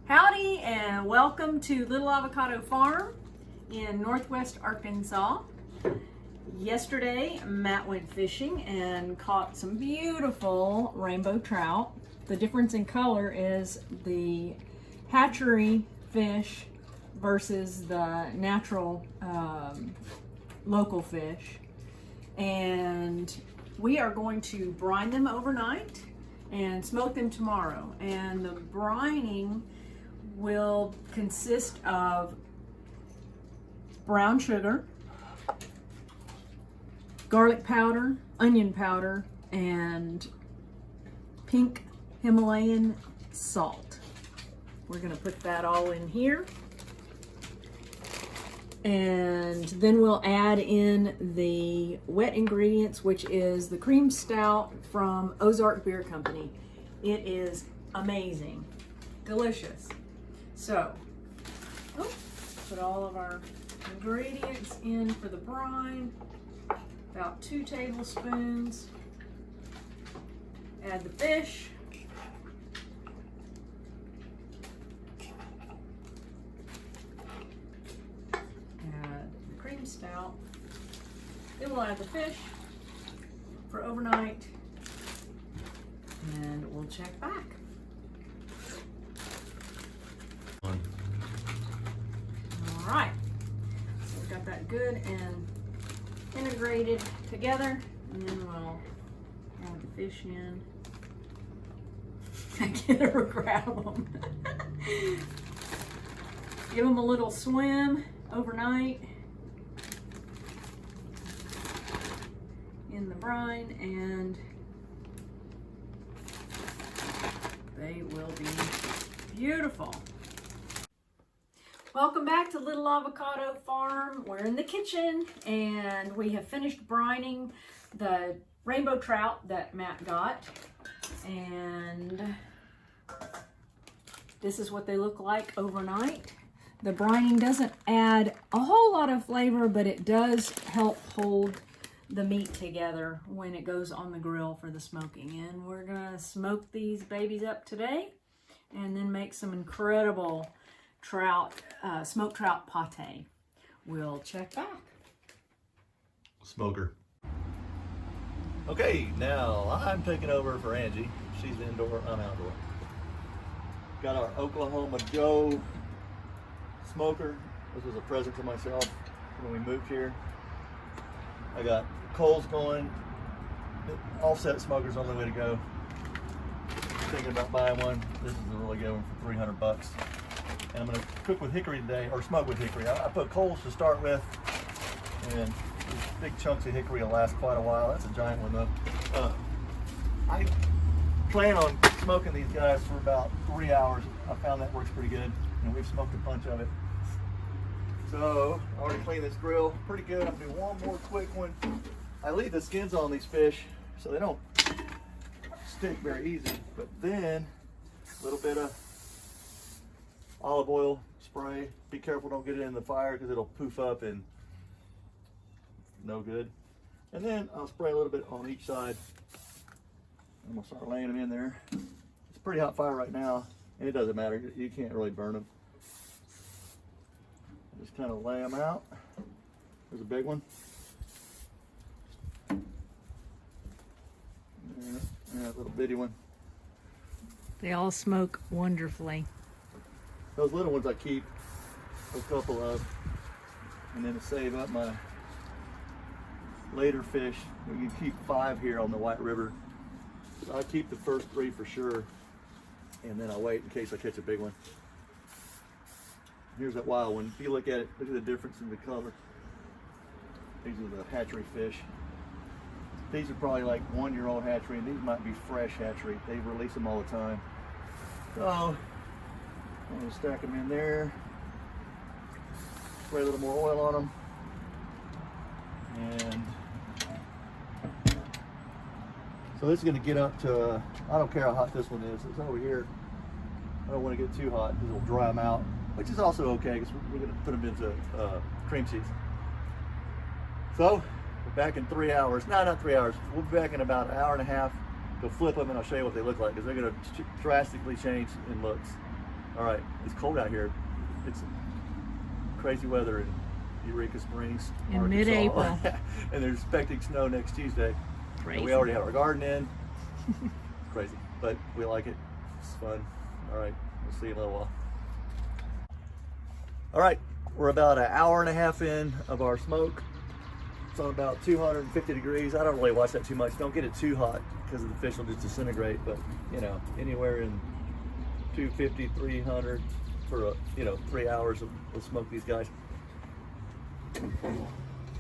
Howdy and welcome to Little Avocado Farm in Northwest Arkansas. Yesterday, Matt went fishing and caught some beautiful rainbow trout. The difference in color is the hatchery fish versus the natural local fish. And we are going to brine them overnight and smoke them tomorrow. And the brining will consist of brown sugar, garlic powder, onion powder, and pink Himalayan salt. We're going to put that all in here. And then we'll add in the wet ingredients, which is the cream stout from Ozark Beer Company. It is amazing, delicious. So, put all of our ingredients in for the brine, about 2 tablespoons. Add the fish. Add the cream stout. Then we'll add the fish for overnight, and we'll check back. All right, so we've got that good and integrated together, and then we'll add the fish in. I can't ever grab them. Give them a little swim overnight in the brine, and they will be beautiful. Welcome back to Little Avocado Farm. We're in the kitchen and we have finished brining the rainbow trout that Matt got. And this is what they look like overnight. The brining doesn't add a whole lot of flavor, but it does help hold the meat together when it goes on the grill for the smoking. And we're gonna smoke these babies up today and then make some incredible smoked trout pate. We'll check back. Smoker. Okay, now I'm taking over for Angie. She's indoor, I'm outdoor. Got our Oklahoma Joe smoker. This was a present to myself when we moved here. I got coals going. Offset smoker's the only way to go. Thinking about buying one. This is a really good one for $300. And I'm gonna cook with hickory today, or smoke with hickory. I put coals to start with, and these big chunks of hickory will last quite a while. That's a giant one though. I plan on smoking these guys for about 3 hours. I found that works pretty good, and we've smoked a bunch of it. So I already cleaned this grill pretty good. I'm gonna do one more quick one. I leave the skins on these fish so they don't stick very easy, but then a little bit of olive oil spray. Be careful, don't get it in the fire because it'll poof up and no good. And then I'll spray a little bit on each side. I'm gonna start laying them in there. It's a pretty hot fire right now, and it doesn't matter. You can't really burn them. Just kind of lay them out. There's a big one. And that little bitty one. They all smoke wonderfully. Those little ones I keep a couple of, and then to save up my later fish, we can keep 5 here on the White River. So I keep the first 3 for sure, and then I wait in case I catch a big one. Here's that wild one. If you look at it, look at the difference in the color. These are the hatchery fish. These are probably like 1-year-old hatchery, and these might be fresh hatchery. They release them all the time. So I'm gonna stack them in there. Spray a little more oil on them. And so this is gonna get up to, I don't care how hot this one is. It's over here. I don't want to get too hot because it'll dry them out, which is also okay because we're gonna put them into cream cheese. So we're back in 3 hours. No, not 3 hours. We'll be back in about an hour and a half. Go flip them and I'll show you what they look like because they're gonna drastically change in looks. All right, it's cold out here. It's crazy weather in Eureka Springs, In Arkansas. mid-April. And they're expecting snow next Tuesday. Crazy. And we already have our garden in. It's crazy, but we like it. It's fun. All right, we'll see you in a little while. All right, we're about an hour and a half in of our smoke. It's on about 250 degrees. I don't really watch that too much. Don't get it too hot because the fish will just disintegrate, but you know, anywhere in 250, 300 for 3 hours of smoke these guys.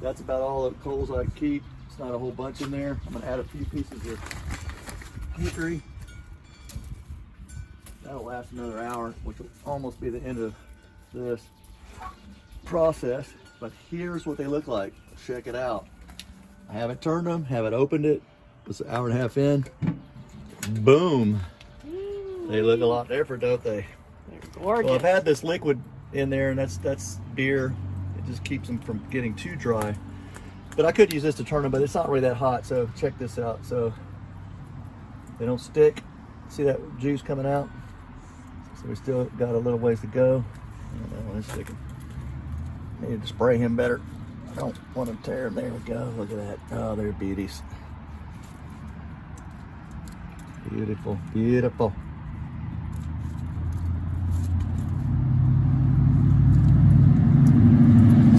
That's about all the coals I keep. It's not a whole bunch in there. I'm gonna add a few pieces of hickory. That'll last another hour, which will almost be the end of this process. But here's what they look like. Check it out. I haven't turned them, haven't opened it. It's an hour and a half in. Boom. They look a lot different, don't they? They're gorgeous. Well, I've had this liquid in there, and that's beer. It just keeps them from getting too dry. But I could use this to turn them, but it's not really that hot. So check this out. So they don't stick. See that juice coming out? So we still got a little ways to go. And that one is sticking. Need to spray him better. I don't want to tear him. There we go. Look at that. Oh, they're beauties. Beautiful, beautiful.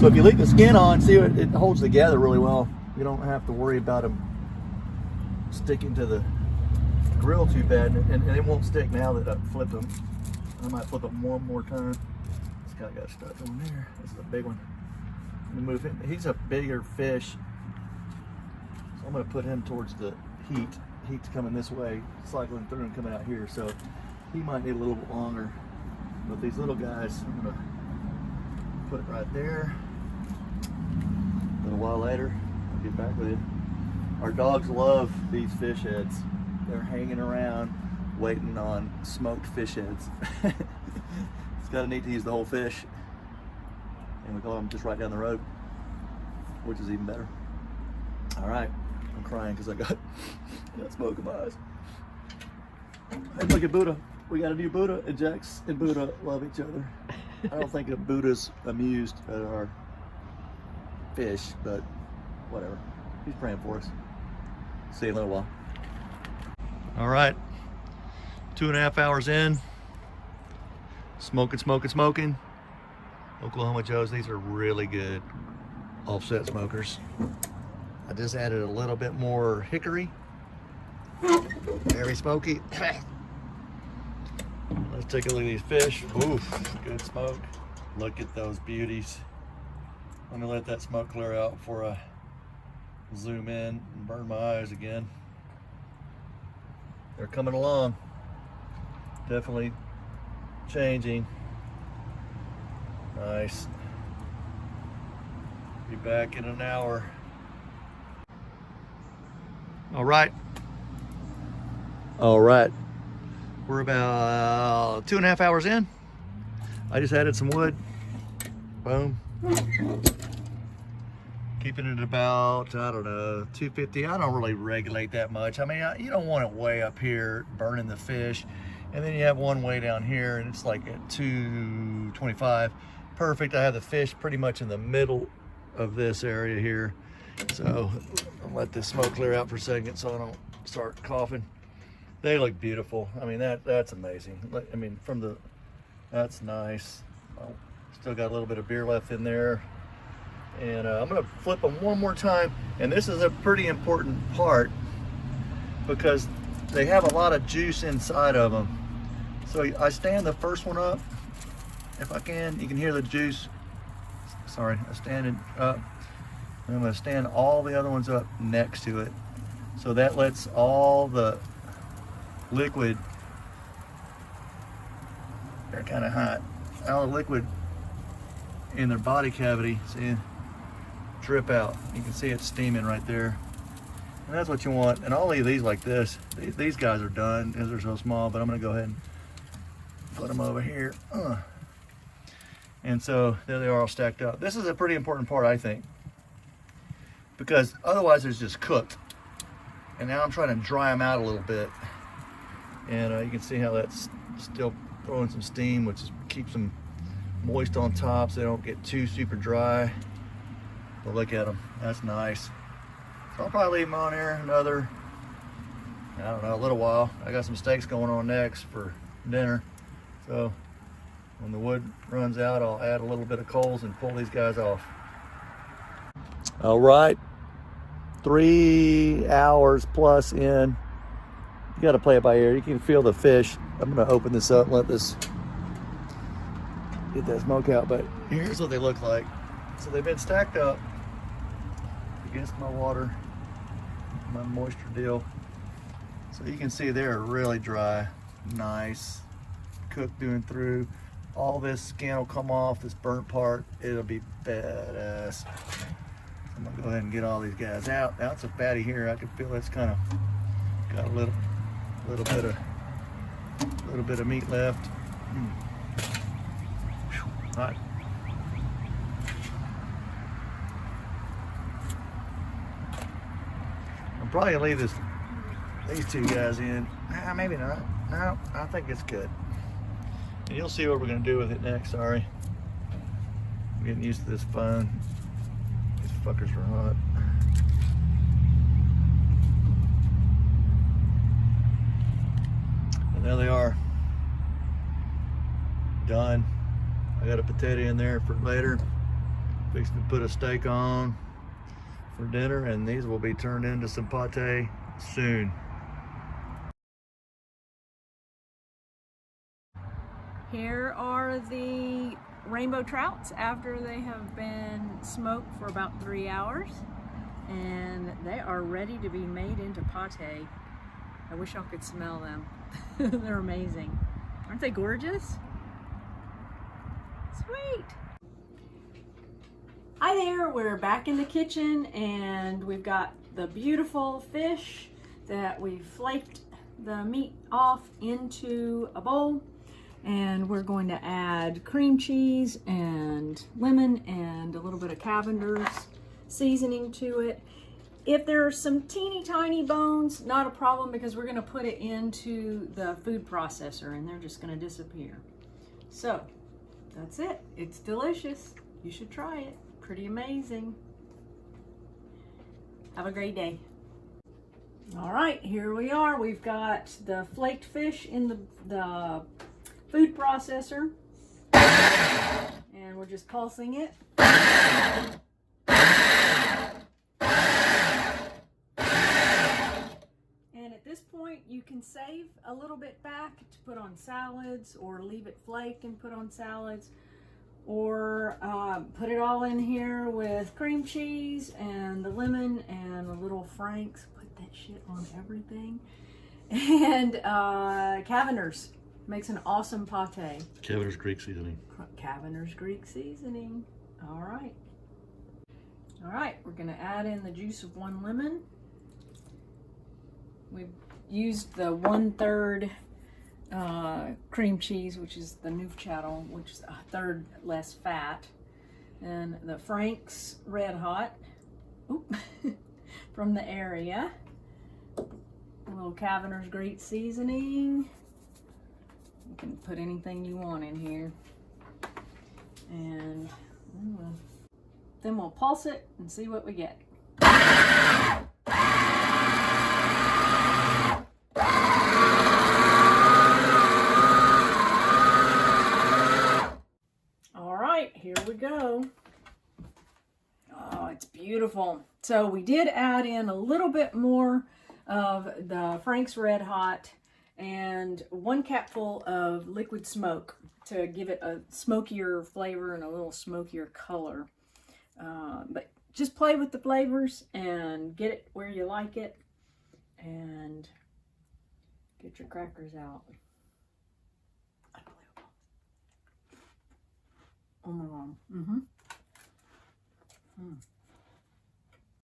So if you leave the skin on, see it holds together really well. You don't have to worry about them sticking to the grill too bad, and it won't stick now that I've flipped them. I might flip them one more time. This guy got stuck on there. This is a big one. I'm gonna move him. He's a bigger fish, so I'm gonna put him towards the heat. Heat's coming this way, cycling through and coming out here, so he might need a little bit longer. But these little guys, I'm gonna put right there. A little while later, I'll get back with you. Our dogs love these fish heads. They're hanging around waiting on smoked fish heads. It's kind of neat to use the whole fish. And we call them just right down the road, which is even better. All right, I'm crying because I got smoke in my eyes. Hey, look at Buddha. We got a new Buddha, and Jax and Buddha love each other. I don't think that Buddha's amused at our fish, but whatever. He's praying for us. See you in a little while. All right, 2.5 hours in. Smoking, smoking, smoking. Oklahoma Joes, these are really good offset smokers. I just added a little bit more hickory. Very smoky. Let's take a look at these fish. Oof, good smoke. Look at those beauties. I'm gonna let that smoke clear out before I zoom in and burn my eyes again. They're coming along. Definitely changing. Nice. Be back in an hour. All right. All right. We're about 2.5 hours in. I just added some wood. Boom. Keeping it about, I don't know, 250. I don't really regulate that much. I mean, you don't want it way up here burning the fish. And then you have one way down here and it's like at 225. Perfect. I have the fish pretty much in the middle of this area here. So I'll let this smoke clear out for a second so I don't start coughing. They look beautiful. I mean, that's amazing. I mean, that's nice. Still got a little bit of beer left in there. And I'm gonna flip them one more time. And this is a pretty important part because they have a lot of juice inside of them. So I stand the first one up. If I can, you can hear the juice. Sorry, I stand it up. And I'm gonna stand all the other ones up next to it. So that lets all the liquid, they're kind of hot, all the liquid in their body cavity, see, drip out. You can see it steaming right there. And that's what you want. And I'll leave these like this. These guys are done because they're so small, but I'm gonna go ahead and put them over here. And so there they are all stacked up. This is a pretty important part, I think, because otherwise it's just cooked. And now I'm trying to dry them out a little bit. And you can see how that's still throw in some steam, which keeps them moist on top so they don't get too super dry. But look at them, that's nice. So I'll probably leave them on here another, I don't know, a little while. I got some steaks going on next for dinner. So when the wood runs out, I'll add a little bit of coals and pull these guys off. All right, 3 hours plus in. You got to play it by ear. You can feel the fish. I'm going to open this up and let this get that smoke out. But here's what they look like. So they've been stacked up against my water, my moisture deal. So you can see they're really dry, nice, cooked through and through. All this skin will come off, this burnt part. It'll be badass. I'm gonna go ahead and get all these guys out. Now it's a fatty here. I can feel it's kind of got a little bit of meat left. Hot. I'm probably gonna leave these two guys in. Maybe not. No, I think it's good. And you'll see what we're gonna do with it next. Sorry, I'm getting used to this phone. These fuckers are hot. And there they are. Done. I got a potato in there for later. Fixing to put a steak on for dinner, and these will be turned into some pate soon. Here are the rainbow trouts after they have been smoked for about 3 hours, and they are ready to be made into pate. I wish y'all could smell them. They're amazing. Aren't they gorgeous? Sweet. Hi there, we're back in the kitchen and we've got the beautiful fish that we flaked the meat off into a bowl. And we're going to add cream cheese and lemon and a little bit of Cavender's seasoning to it. If there are some teeny tiny bones, not a problem, because we're going to put it into the food processor and they're just going to disappear. So that's it. It's delicious. You should try it. Pretty amazing. Have a great day. All right, here we are. We've got the flaked fish in the food processor, and we're just pulsing it. And at this point, you can save a little bit back to put on salads, or leave it flaked and put on salads, or put it all in here with cream cheese and the lemon and the little Franks. Put that shit on everything. And Cavender's. Makes an awesome pate. Cavender's Greek seasoning. Cavender's Greek seasoning. All right. All right, we're gonna add in the juice of 1 lemon. We've used the 1/3 cream cheese, which is the Neufchâtel, which is 1/3 less fat. And the Frank's Red Hot, from the area. A little Cavender's Greek seasoning. You can put anything you want in here. And then we'll pulse it and see what we get. All right, here we go. Oh, it's beautiful. So we did add in a little bit more of the Frank's Red Hot and 1 capful of liquid smoke to give it a smokier flavor and a little smokier color. But just play with the flavors and get it where you like it, and get your crackers out. Unbelievable. Oh my God.